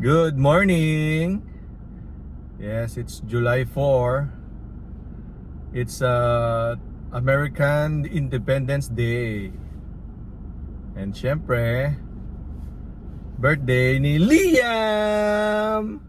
Good morning. Yes, it's July 4. It's American Independence Day. And syempre, birthday ni Liam.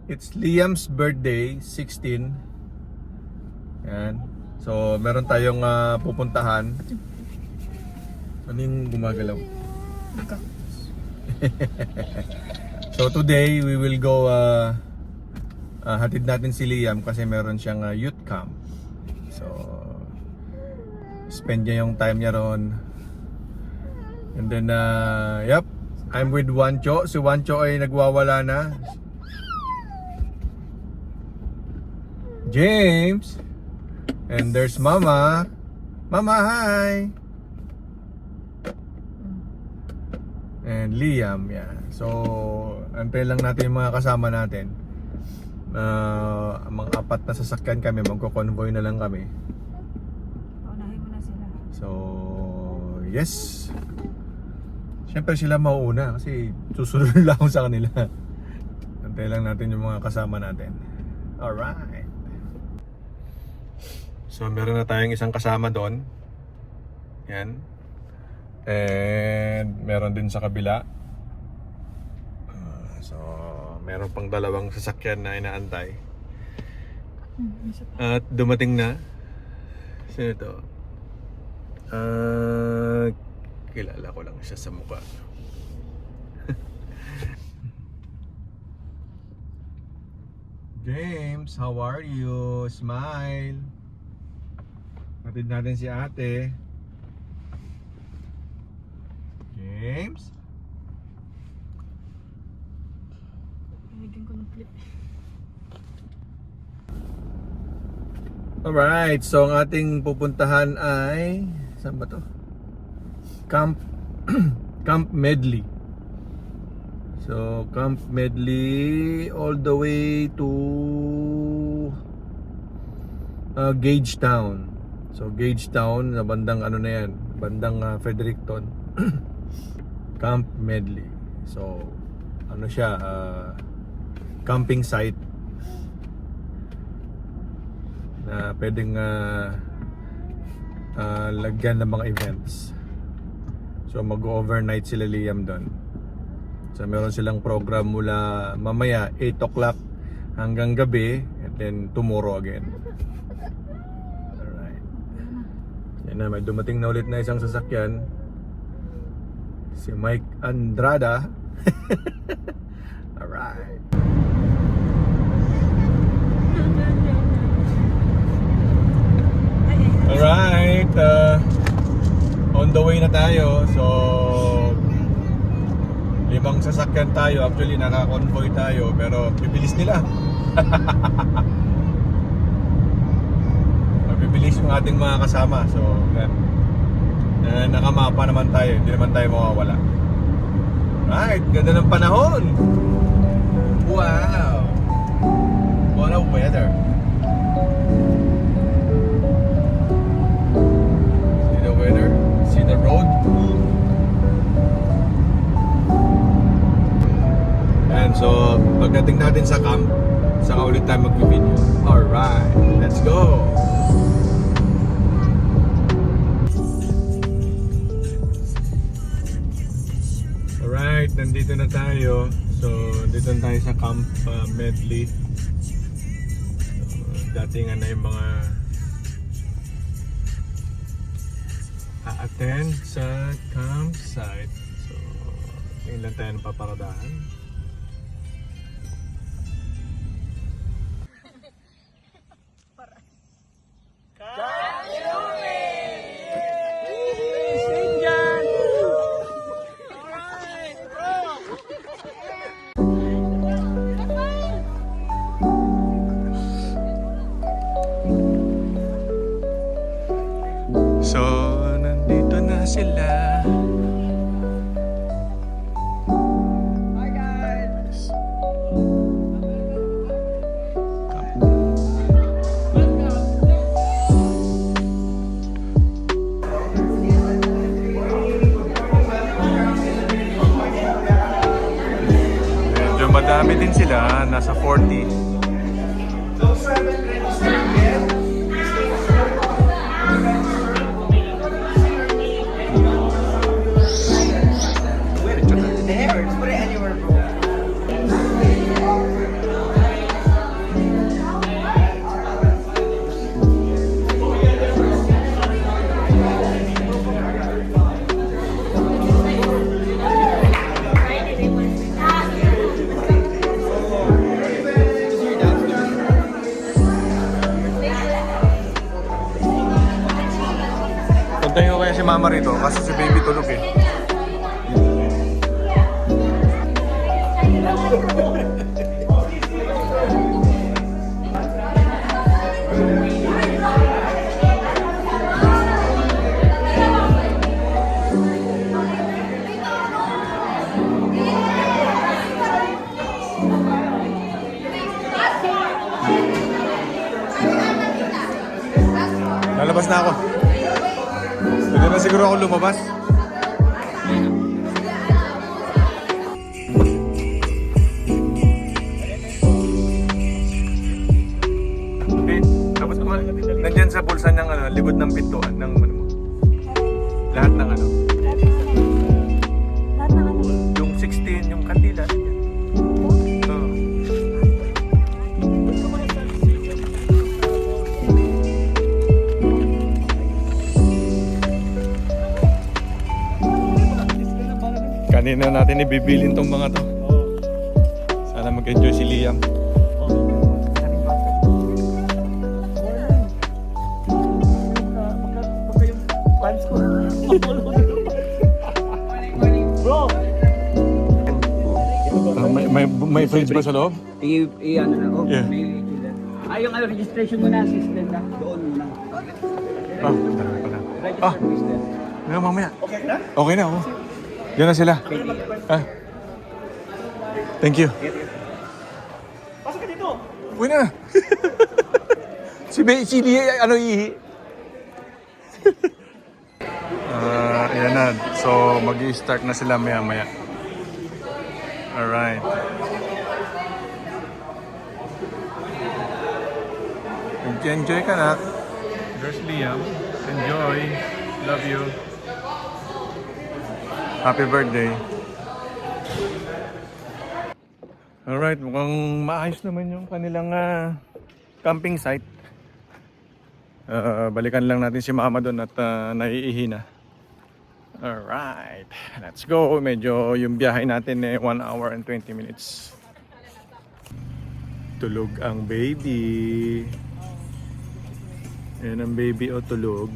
It's Liam's birthday, 16. Yan. So, meron tayong pupuntahan. Ano yung gumagalaw? So today we will go hatid natin si Liam kasi meron siyang youth camp. So spend niya yung time niya ron. And then yep, I'm with Wancho. Si Wancho ay nagwawala na. James. And there's Mama. Mama, hi. And Liam, yeah. So, antay lang natin yung mga kasama natin. Mga 4 na sasakyan kami, magko-convoy na lang kami. Unahin mo na sila. So, yes. Siyempre sila mauuna kasi susunod lang ako sa kanila. Antay lang natin yung mga kasama natin. Alright. So, meron na tayong isang kasama doon. Yan. And meron din sa kabila. So meron pang 2 sasakyan na inaantay. At dumating na. Sino ito? Kilala ko lang siya sa mukha. James, how are you? Smile. Hatid natin si ate. James? Nagiging ko ng clip. Alright, so ang ating pupuntahan ay saan ba to? Camp Medley. So Camp Medley all the way to Gagetown. So Gagetown na bandang ano na yan, bandang Fredericton. Camp Medley. So ano siya, camping site na pwedeng lagyan ng mga events. So mag-overnight sila Liam doon. So meron silang program mula mamaya 8 o'clock hanggang gabi, and then tomorrow again. Alright. Yan na, may dumating na ulit na isang sasakyan. Si Mike Andrada. Alright. Alright. On the way na tayo. So 5 sasakyan tayo. Actually naka-convoy tayo, pero bibilis nila. Mabibilis yung ating mga kasama. So nakamapa naman tayo, hindi naman tayo mawawala. Right, ganda ng panahon. Wow, what a weather. See the weather, see the road. And so pagdating natin sa camp, saka ulit tayo mag-video. Alright, let's go. Alright, nandito na tayo. So, dito na tayo sa Camp Medley. So, datingan na yung mga a-attend sa campsite. So, tingin lang tayo ng paparadahan. So, nandito na sila. Hi guys! madami din sila, nasa 40. Those haven't registered yet. There, put it anywhere, bro. Puntahin ko kaya si mama rito kasi si baby tulog eh. Lalabas na ako. Pwede na siguro ako lumabas. Okay, tapos naman, nandyan sa bulsa ng likod ng pintuan ng ano mo. Lahat ng ano. Lahat ng ano? Yung 16, yung kandila. Nandyan. Oo. Kanina natin ibibilin tong mga to. Sana mag-enjoy si Liam. May fridge ba sa loob? Ano na, oh, Yeah. may yung registration mo na, system na. Doon muna. Ah, dalawa pala. Ah, Register system. nga mamaya. Okay na, oh. Diyan na sila. Ah. Thank you. Pasok ka dito. Uwi na. si Lia, ano ihi? Ayan na. So, mag-i-start na sila maya-maya. Alright. Enjoy ka na. There's Liam. Enjoy. Love you. Happy birthday. Alright, mukhang maayos naman yung kanilang camping site. Balikan lang natin si mama doon at naiihi na. Alright, let's go. Medyo yung biyahe natin 1 hour and 20 minutes. Tulog ang baby. Ayan ang baby o tulog.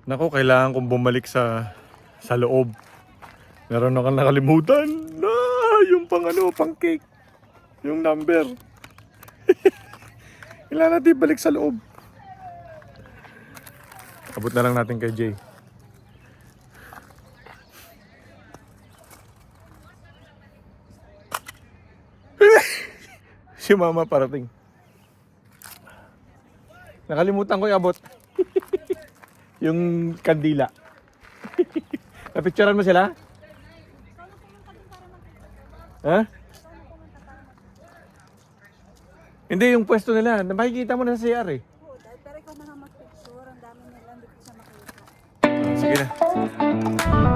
Naku, kailangan kong bumalik sa loob. Meron akong nakalimutan. Yung pang cake. Yung number. Kailangan natin balik sa loob. Abot na lang natin kay Jay. Si mama parating. Nakalimutan ko iabot. Yung kandila. Napicturean mo sila? Ha? Hindi, yung pwesto nila. Makikita mo na sa CR eh. Oo, pero ikaw na nga mag-picture. Ang dami nila, hindi ko siya makita. Sige na.